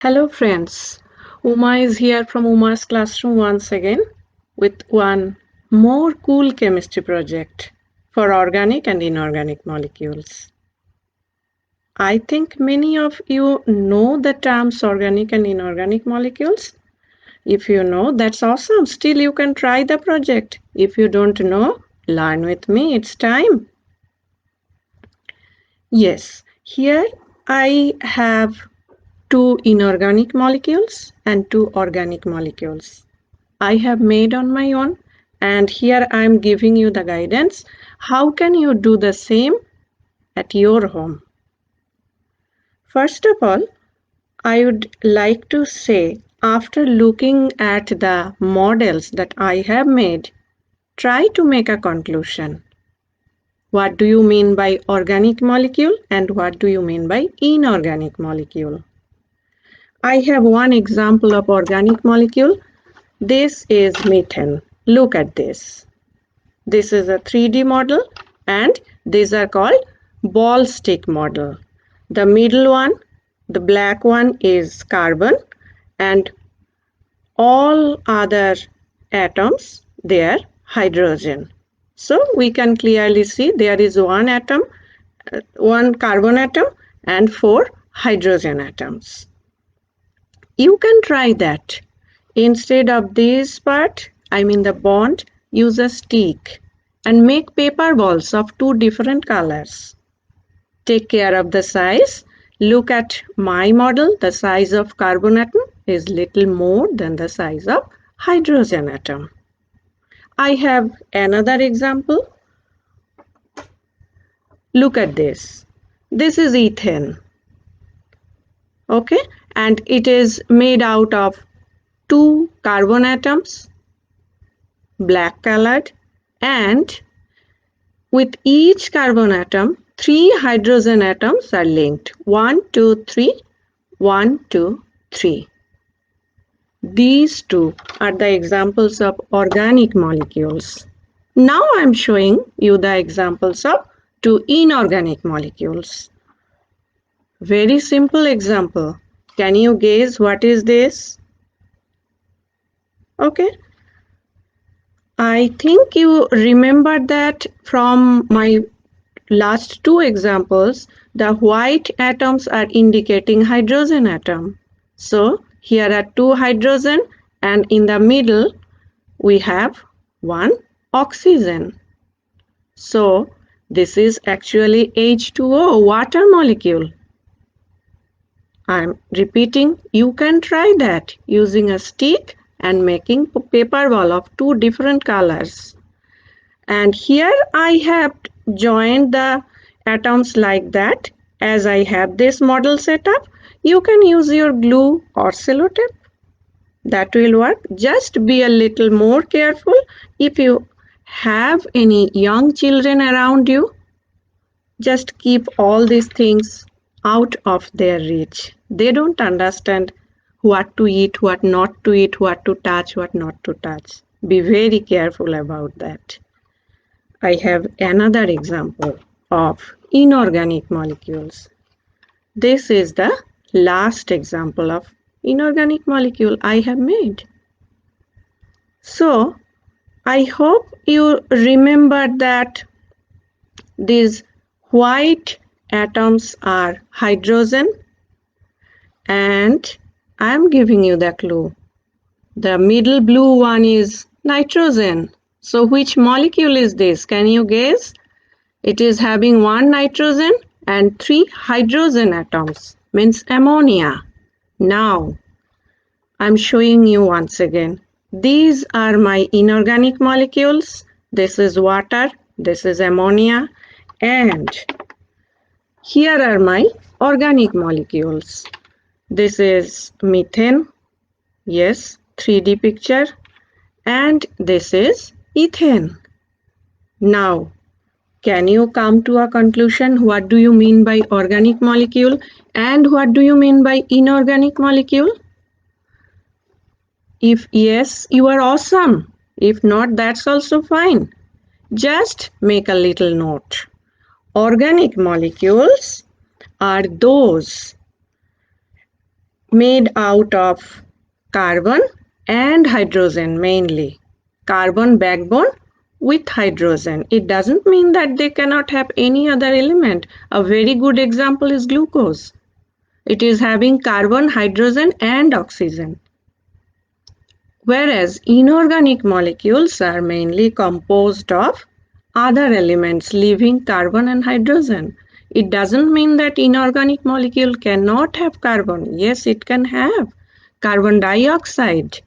Hello friends, Uma is here from Uma's classroom once again with one more cool chemistry project for organic and inorganic molecules. I think many of you know the terms organic and inorganic molecules. If you know, that's awesome. Still, you can try the project. If you don't know, learn with me. It's time. Yes, here I have two inorganic molecules and two organic molecules. I have made on my own, and here I am giving you the guidance. How can you do the same at your home? First of all, I would like to say, after looking at the models that I have made, try to make a conclusion. What do you mean by organic molecule and what do you mean by inorganic molecule? I have one example of organic molecule. This is methane. Look at this. This is a 3D model and these are called ball stick model. The middle one, the black one is carbon and all other atoms, they are hydrogen. So we can clearly see there is one atom, one carbon atom and four hydrogen atoms. You can try that. Instead of this part, I mean the bond, use a stick and make paper balls of two different colors. Take care of the size. Look at my model. The size of carbon atom is little more than the size of hydrogen atom. I have another example. Look at this. This is ethane. Okay, and it is made out of two carbon atoms, black colored, and with each carbon atom, three hydrogen atoms are linked. 1, 2, 3, 1, 2, 3. These two are the examples of organic molecules. Now I am showing you the examples of two inorganic molecules. Very simple example. Can you guess what is this? Okay. I think you remember that from my last two examples, the white atoms are indicating hydrogen atom. So here are two hydrogen and in the middle we have one oxygen. So this is actually H2O, water molecule. I'm repeating, you can try that using a stick and making paper ball of two different colors. And here I have joined the atoms like that. As I have this model set up, you can use your glue or sellotape. That will work. Just be a little more careful if you have any young children around you. Just keep all these things out of their reach. They don't understand what to eat, what not to eat, what to touch, what not to touch. Be very careful about that. I have another example of inorganic molecules. This is the last example of inorganic molecule I have made. So, I hope you remember that these white atoms are hydrogen and I am giving you the clue. The middle blue one is nitrogen. So which molecule is this? Can you guess? It is having one nitrogen and three hydrogen atoms, means ammonia. Now, I'm showing you once again. These are my inorganic molecules. This is water, this is ammonia, and here are my organic molecules. This is methane, yes, 3D picture, and this is ethane. Now, can you come to a conclusion? What do you mean by organic molecule and what do you mean by inorganic molecule? If yes, you are awesome. If not, that's also fine. Just make a little note. Organic molecules are those made out of carbon and hydrogen mainly. Carbon backbone with hydrogen. It doesn't mean that they cannot have any other element. A very good example is glucose. It is having carbon, hydrogen and oxygen. Whereas inorganic molecules are mainly composed of other elements leaving carbon and hydrogen. It doesn't mean that inorganic molecule cannot have carbon. Yes, it can have carbon dioxide.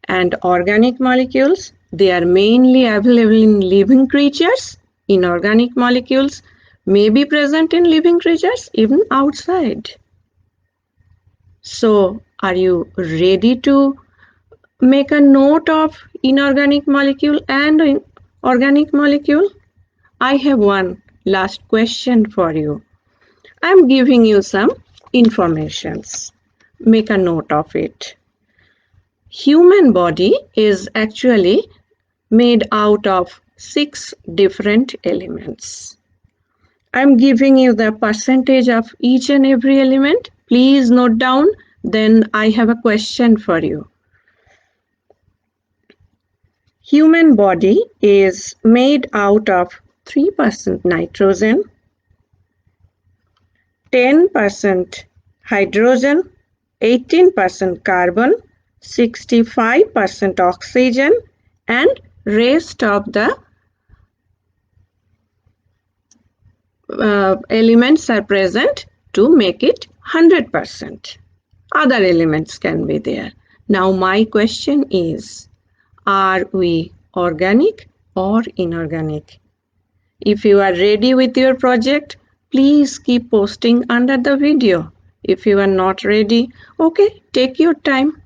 And organic molecules, they are mainly available in living creatures. Inorganic molecules may be present in living creatures even outside. So, are you ready to make a note of inorganic molecule and organic molecule? I have one last question for you. I am giving you some informations. Make a note of it. Human body is actually made out of 6 different elements. I'm giving you the percentage of each and every element. Please note down. Then I have a question for you. Human body is made out of 3% nitrogen, 10% hydrogen, 18% carbon, 65% oxygen, and rest of the elements are present to make it 100%. Other elements can be there. Now my question is, are we organic or inorganic? If you are ready with your project, please keep posting under the video. If you are not ready, okay, take your time.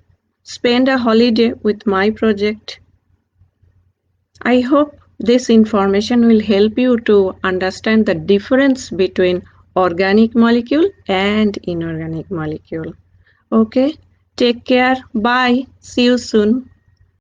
Spend a holiday with my project. I hope this information will help you to understand the difference between organic molecule and inorganic molecule. Okay, take care. Bye. See you soon.